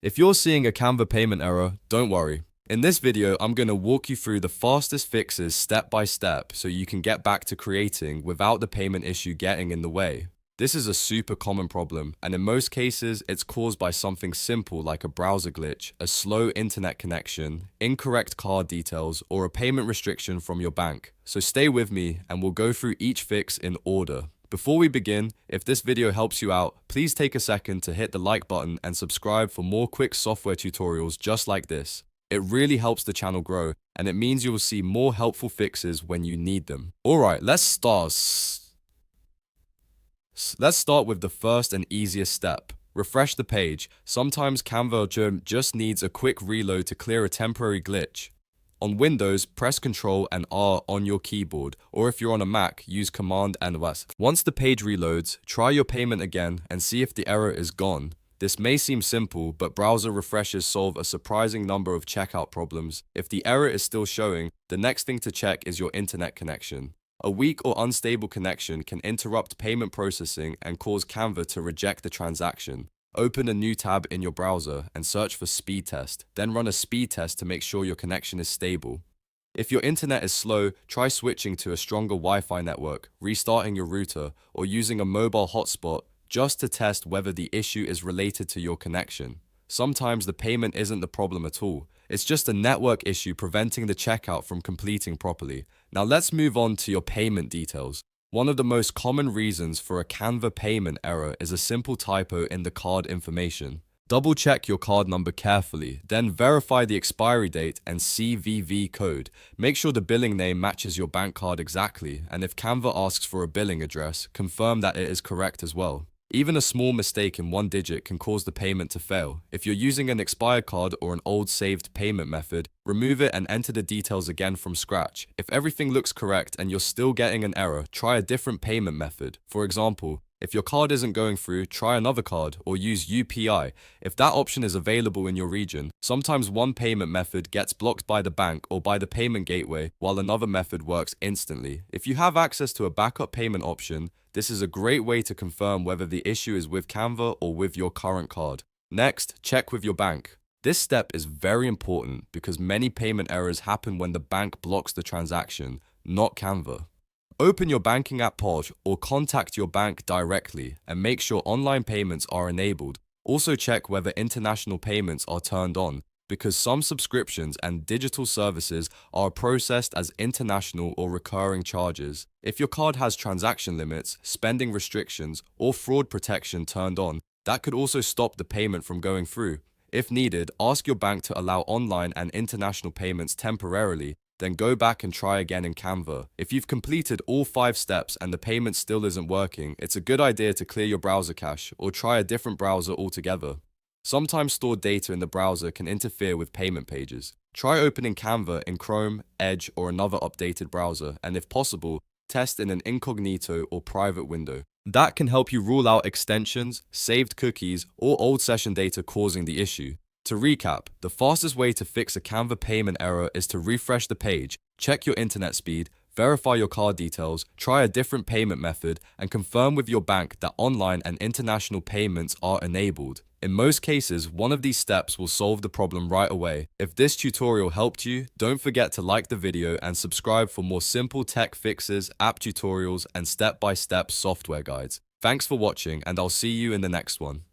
If you're seeing a Canva payment error, don't worry. In this video, I'm going to walk you through the fastest fixes step by step so you can get back to creating without the payment issue getting in the way. This is a super common problem, and in most cases, it's caused by something simple like a browser glitch, a slow internet connection, incorrect card details, or a payment restriction from your bank. So stay with me and we'll go through each fix in order. Before we begin, if this video helps you out, please take a second to hit the like button and subscribe for more quick software tutorials just like this. It really helps the channel grow, and it means you will see more helpful fixes when you need them. Alright, let's start with the first and easiest step. Refresh the page. Sometimes Canva just needs a quick reload to clear a temporary glitch. On Windows, press Ctrl and R on your keyboard, or if you're on a Mac, use Command and W. Once the page reloads, try your payment again and see if the error is gone. This may seem simple, but browser refreshes solve a surprising number of checkout problems. If the error is still showing, the next thing to check is your internet connection. A weak or unstable connection can interrupt payment processing and cause Canva to reject the transaction. Open a new tab in your browser and search for speed test, then run a speed test to make sure your connection is stable. If your internet is slow, try switching to a stronger Wi-Fi network, restarting your router, or using a mobile hotspot just to test whether the issue is related to your connection. Sometimes the payment isn't the problem at all. It's just a network issue preventing the checkout from completing properly. Now let's move on to your payment details. One of the most common reasons for a Canva payment error is a simple typo in the card information. Double check your card number carefully, then verify the expiry date and CVV code. Make sure the billing name matches your bank card exactly, and if Canva asks for a billing address, confirm that it is correct as well. Even a small mistake in one digit can cause the payment to fail. If you're using an expired card or an old saved payment method, remove it and enter the details again from scratch. If everything looks correct and you're still getting an error, try a different payment method. For example, if your card isn't going through, try another card or use UPI. If that option is available in your region, sometimes one payment method gets blocked by the bank or by the payment gateway, while another method works instantly. If you have access to a backup payment option, this is a great way to confirm whether the issue is with Canva or with your current card. Next, check with your bank. This step is very important because many payment errors happen when the bank blocks the transaction, not Canva. Open your banking app pod or contact your bank directly and make sure online payments are enabled. Also check whether international payments are turned on, because some subscriptions and digital services are processed as international or recurring charges. If your card has transaction limits, spending restrictions, or fraud protection turned on, that could also stop the payment from going through. If needed, ask your bank to allow online and international payments temporarily, then go back and try again in Canva. If you've completed all 5 steps and the payment still isn't working, it's a good idea to clear your browser cache or try a different browser altogether. Sometimes stored data in the browser can interfere with payment pages. Try opening Canva in Chrome, Edge, or another updated browser, and if possible, test in an Incognito or private window. That can help you rule out extensions, saved cookies, or old session data causing the issue. To recap, the fastest way to fix a Canva payment error is to refresh the page, check your internet speed, verify your card details, try a different payment method, and confirm with your bank that online and international payments are enabled. In most cases, one of these steps will solve the problem right away. If this tutorial helped you, don't forget to like the video and subscribe for more simple tech fixes, app tutorials, and step-by-step software guides. Thanks for watching, and I'll see you in the next one.